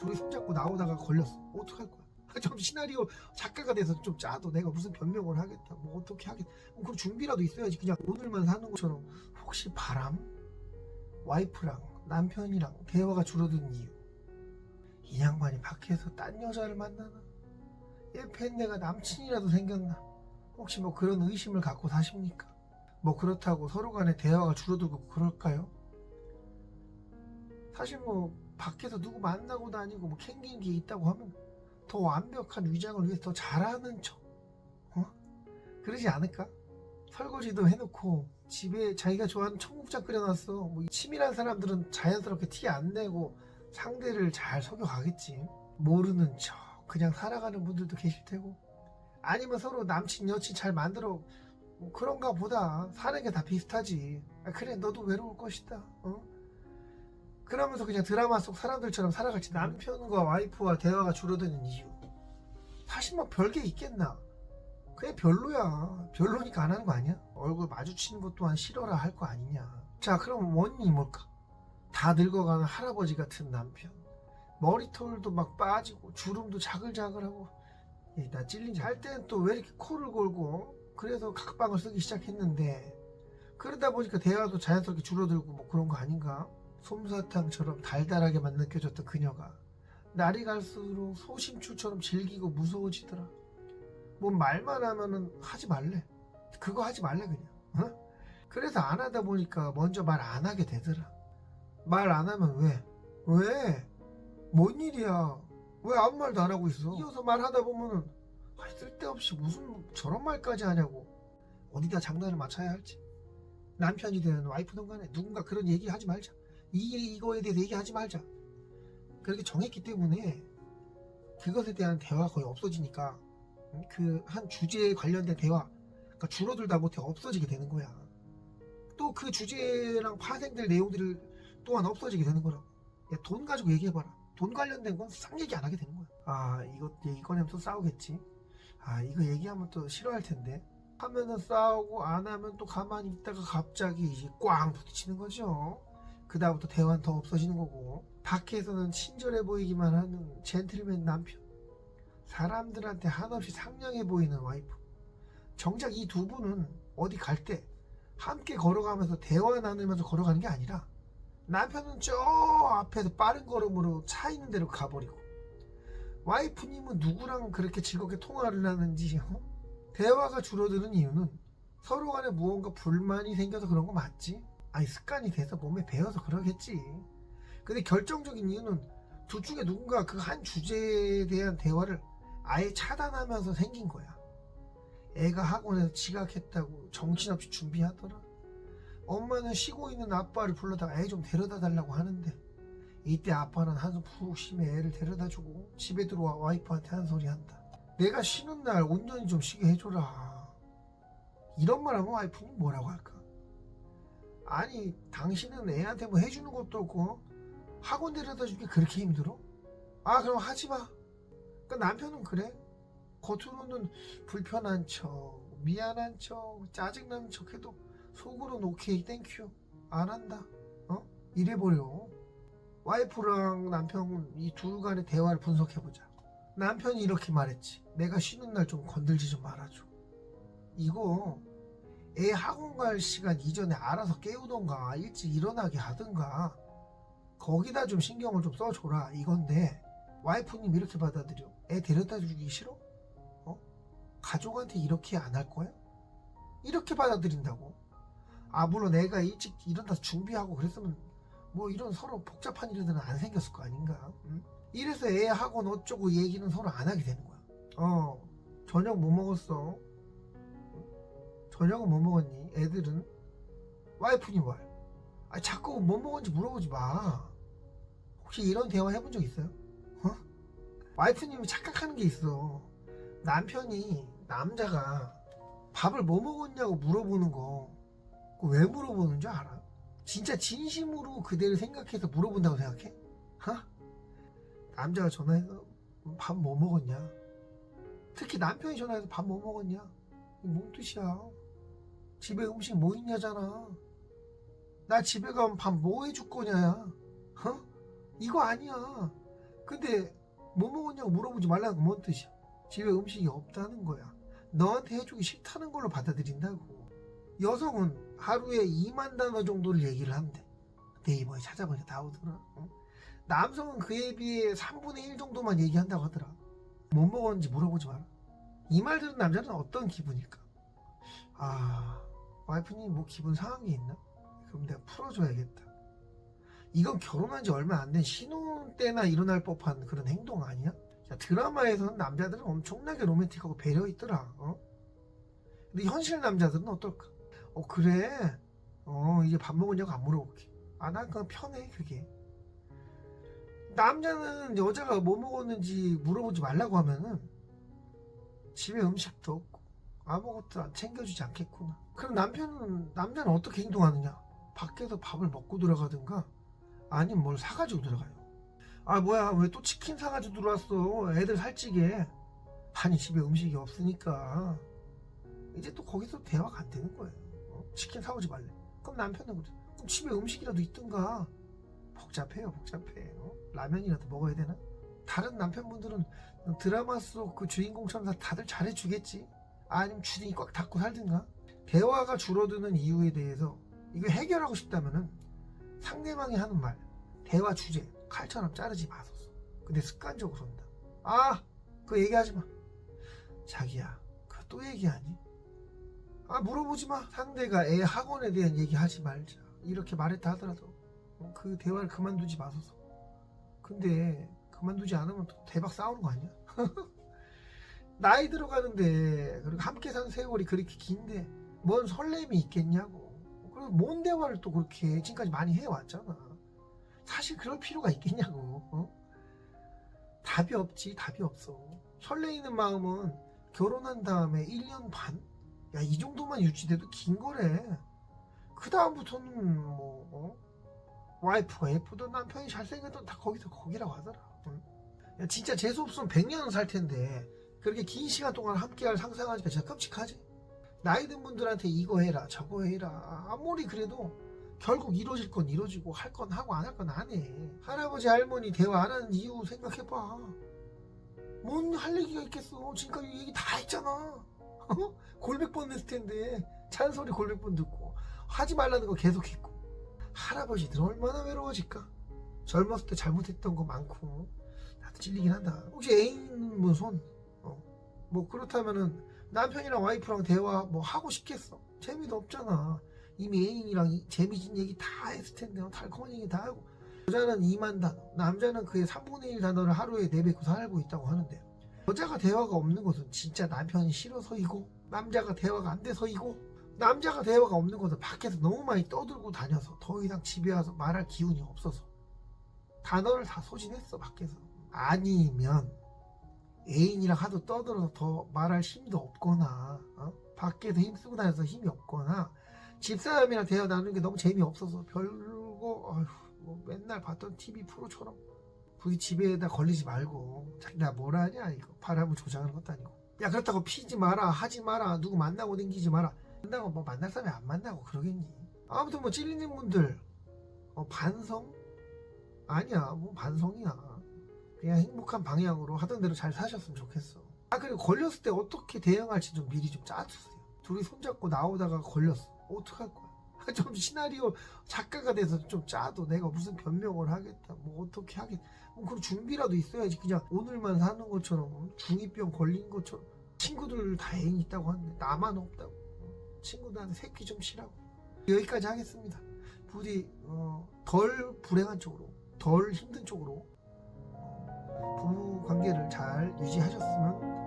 둘이 손잡고 나오다가 걸렸어. 어떡할 거야? 좀 시나리오 작가가 돼서 좀 짜도 내가 무슨 변명을 하겠다. 뭐 어떻게 하겠다. 그럼 준비라도 있어야지. 그냥 오늘만 사는 것처럼. 혹시 바람? 와이프랑 남편이랑 대화가 줄어든 이유. 이 양반이 밖에서 딴 여자를 만나나? 얘 팬내가 남친이라도 생겼나? 혹시 뭐 그런 의심을 갖고 사십니까? 뭐 그렇다고 서로 간에 대화가 줄어들고 그럴까요? 사실 뭐 밖에서 누구 만나고 다니고 뭐 캥기는 게 있다고 하면 더 완벽한 위장을 위해서 더 잘하는 척, 그러지 않을까? 설거지도 해놓고 집에 자기가 좋아하는 청국장 끓여놨어. 뭐 치밀한 사람들은 자연스럽게 티 안 내고 상대를 잘 속여가겠지. 모르는 척 그냥 살아가는 분들도 계실 테고, 아니면 서로 남친 여친 잘 만들어 뭐 그런가 보다. 사는 게 다 비슷하지. 그래 너도 외로울 것이다. 그러면서 그냥 드라마 속 사람들처럼 살아갈지. 남편과 와이프와 대화가 줄어드는 이유, 사실 뭐 별게 있겠나? 그냥 별로야. 별로니까 안 하는 거 아니야? 얼굴 마주치는 것 또한 싫어라 할 거 아니냐. 자, 그럼 원인이 뭘까? 다 늙어가는 할아버지 같은 남편, 머리털도 막 빠지고 주름도 자글자글하고. 나 찔린다. 잘 때는 또 왜 이렇게 코를 골고, 그래서 각방을 쓰기 시작했는데 그러다 보니까 대화도 자연스럽게 줄어들고 뭐 그런 거 아닌가? 솜사탕처럼 달달하게만 느껴졌던 그녀가 날이 갈수록 소심추처럼 질기고 무서워지더라. 뭐 말만 하면은 하지 말래. 그거 하지 말래 그냥. 그래서 안 하다 보니까 먼저 말 안 하게 되더라. 말 안 하면 왜? 왜? 뭔 일이야? 왜 아무 말도 안 하고 있어? 이어서 말하다 보면은 쓸데없이 무슨 저런 말까지 하냐고. 어디다 장난을 맞춰야 할지. 남편이든 와이프든 간에 누군가 그런 얘기 하지 말자. 이거에 대해서 얘기하지 말자. 그렇게 정했기 때문에 그것에 대한 대화가 거의 없어지니까 그 한 주제에 관련된 대화가 줄어들다 못해 없어지게 되는 거야. 또 그 주제랑 파생될 내용들을 또한 없어지게 되는 거라고. 야, 돈 가지고 얘기해봐라. 돈 관련된 건 싹 얘기 안 하게 되는 거야. 아, 이거 얘기 꺼내면 또 싸우겠지. 아, 이거 얘기하면 또 싫어할 텐데. 하면은 싸우고, 안 하면 또 가만히 있다가 갑자기 이제 꽝 부딪히는 거죠. 그 다음부터 대화는 더 없어지는 거고. 밖에서는 친절해 보이기만 하는 젠틀맨 남편, 사람들한테 한없이 상냥해 보이는 와이프. 정작 이 두 분은 어디 갈 때 함께 걸어가면서 대화 나누면서 걸어가는 게 아니라 남편은 저 앞에서 빠른 걸음으로 차 있는 데로 가버리고, 와이프님은 누구랑 그렇게 즐겁게 통화를 하는지. 대화가 줄어드는 이유는 서로 간에 무언가 불만이 생겨서 그런 거 맞지? 아니, 습관이 돼서 몸에 배어서 그러겠지. 근데 결정적인 이유는 둘 중에 누군가 그 한 주제에 대한 대화를 아예 차단하면서 생긴 거야. 애가 학원에서 지각했다고 정신없이 준비하더라. 엄마는 쉬고 있는 아빠를 불러다가 애 좀 데려다 달라고 하는데, 이때 아빠는 한숨 푹 쉬며 애를 데려다주고 집에 들어와 와이프한테 한 소리 한다. 내가 쉬는 날 온전히 좀 쉬게 해줘라. 이런 말 하면 와이프는 뭐라고 할까? 아니, 당신은 애한테 뭐 해주는 것도 없고 학원 데려다 주기 그렇게 힘들어? 아, 그럼 하지마. 그러니까 남편은 그래. 겉으로는 불편한 척, 미안한 척, 짜증나는 척 해도 속으로는 오케이, 땡큐, 안 한다. 이래버려. 와이프랑 남편 이 둘 간의 대화를 분석해보자. 남편이 이렇게 말했지. 내가 쉬는 날 좀 건들지 좀 말아줘. 이거 애 학원 갈 시간 이전에 알아서 깨우던가 일찍 일어나게 하든가 거기다 좀 신경을 좀 써줘라 이건데, 와이프님 이렇게 받아들여. 애 데려다 주기 싫어? 가족한테 이렇게 안 할 거야? 이렇게 받아들인다고. 아, 물론 애가 일찍 일어나서 준비하고 그랬으면 뭐 이런 서로 복잡한 일들은 안 생겼을 거 아닌가. 이래서 애 학원 어쩌고 얘기는 서로 안 하게 되는 거야. 저녁 뭐 먹었어? 저녁은 뭐 먹었니? 애들은? 와이프님 말. 아, 자꾸 뭐 먹었는지 물어보지 마. 혹시 이런 대화 해본 적 있어요? 와이프님이 착각하는 게 있어. 남편이, 남자가 밥을 뭐 먹었냐고 물어보는 거, 그거 왜 물어보는 줄 알아? 진짜 진심으로 그대를 생각해서 물어본다고 생각해? 남자가 전화해서 밥 뭐 먹었냐? 특히 남편이 전화해서 밥 뭐 먹었냐? 뭔 뜻이야? 집에 음식 뭐 있냐잖아. 나 집에 가면 밥 뭐 해줄 거냐? 이거 아니야. 근데 뭐 먹었냐고 물어보지 말라는 건 뭔 뜻이야? 집에 음식이 없다는 거야. 너한테 해주기 싫다는 걸로 받아들인다고. 여성은 하루에 2만 단어 정도를 얘기를 한대. 네이버에 찾아보니까 나오더라. 남성은 그에 비해 3분의 1 정도만 얘기한다고 하더라. 뭐 먹었는지 물어보지 마라. 이 말 들은 남자는 어떤 기분일까? 아, 와이프님 뭐 기분 상한 게 있나? 그럼 내가 풀어줘야겠다. 이건 결혼한 지 얼마 안 된 신혼 때나 일어날 법한 그런 행동 아니야? 야, 드라마에서는 남자들은 엄청나게 로맨틱하고 배려 있더라. 근데 현실 남자들은 어떨까? 그래? 이제 밥 먹었냐고 안 물어볼게. 난 그냥 편해 그게. 남자는 여자가 뭐 먹었는지 물어보지 말라고 하면은 집에 음식도 없고 아무것도 안 챙겨주지 않겠구나. 그럼 남자는 어떻게 행동하느냐? 밖에서 밥을 먹고 들어가든가 아니면 뭘 사가지고 들어가요. 뭐야 왜 또 치킨 사가지고 들어왔어? 애들 살찌게. 아니 집에 음식이 없으니까 이제 또 거기서 대화가 안 되는 거예요. 치킨 사오지 말래. 그럼 남편은 그래. 그럼 집에 음식이라도 있든가. 복잡해요 복잡해. 라면이라도 먹어야 되나? 다른 남편분들은 드라마 속 그 주인공처럼 다들 잘해주겠지. 아니면 주둥이 꽉 닫고 살든가. 대화가 줄어드는 이유에 대해서 이거 해결하고 싶다면은 상대방이 하는 말, 대화 주제 칼처럼 자르지 마소서. 근데 습관적으로 한다. 그거 얘기하지 마. 자기야 그거 또 얘기하니? 물어보지 마. 상대가 애 학원에 대한 얘기하지 말자. 이렇게 말했다 하더라도 그 대화를 그만두지 마소서. 근데 그만두지 않으면 또 대박 싸우는 거 아니야? 나이 들어가는데 그리고 함께 산 세월이 그렇게 긴데 뭔 설렘이 있겠냐고. 그리고 뭔 대화를 또 그렇게 지금까지 많이 해왔잖아. 사실 그럴 필요가 있겠냐고. 답이 없지. 답이 없어. 설레이는 마음은 결혼한 다음에 1년 반? 야, 이 정도만 유지돼도 긴 거래. 그 다음부터는 와이프가 예쁘든 남편이 잘생겼든 다 거기서 거기라고 하더라. 야, 진짜 재수 없으면 100년은 살 텐데 그렇게 긴 시간 동안 함께할 상상하니까 진짜 끔찍하지. 나이 든 분들한테 이거 해라 저거 해라 아무리 그래도 결국 이루어질 건 이루어지고 할 건 하고 안 할 건 안 해. 할아버지 할머니 대화 안 하는 이유 생각해봐. 뭔 할 얘기가 있겠어. 지금까지 얘기 다 했잖아. 골백 번 냈을 텐데 잔소리 골백 번 듣고 하지 말라는 거 계속 했고. 할아버지들 얼마나 외로워질까. 젊었을 때 잘못했던 거 많고 나도 찔리긴 한다. 혹시 애인 뭐 손? 뭐 그렇다면은 남편이랑 와이프랑 대화 뭐 하고 싶겠어? 재미도 없잖아. 이미 애인이랑 재미진 얘기 다 했을 텐데 달콤한 얘기 다 하고. 여자는 2만 단어, 남자는 그의 3분의 1 단어를 하루에 내뱉고 살고 있다고 하는데 여자가 대화가 없는 것은 진짜 남편이 싫어서이고 남자가 대화가 안 돼서이고 남자가 대화가 없는 것은 밖에서 너무 많이 떠들고 다녀서 더 이상 집에 와서 말할 기운이 없어서 단어를 다 소진했어 밖에서. 아니면 애인이랑 하도 떠들어서 더 말할 힘도 없거나 밖에서 힘쓰고 다녀서 힘이 없거나 집사람이랑 대화 나누는 게 너무 재미없어서 별거 뭐 맨날 봤던 TV 프로처럼 부디 집에다 걸리지 말고. 나 뭐라 하냐 이거 바람을 조장하는 것도 아니고. 야 그렇다고 피지 마라 하지 마라 누구 만나고 댕기지 마라. 만나고 뭐 만날 사람이 안 만나고 그러겠니. 아무튼 뭐 찔리는 분들 반성? 아니야 뭐 반성이야. 그냥 행복한 방향으로 하던 대로 잘 사셨으면 좋겠어. 그리고 걸렸을 때 어떻게 대응할지 좀 미리 좀 짜주세요. 둘이 손잡고 나오다가 걸렸어. 어떡할 거야. 좀 시나리오 작가가 돼서 좀 짜도 내가 무슨 변명을 하겠다 뭐 어떻게 하겠다 그런 준비라도 있어야지. 그냥 오늘만 사는 것처럼 중2병 걸린 것처럼. 친구들 다 애인 있다고 하는데 나만 없다고. 친구들한테 새끼 좀 치라고. 여기까지 하겠습니다. 부디 덜 불행한 쪽으로 덜 힘든 쪽으로 부부 관계를 잘 유지하셨으면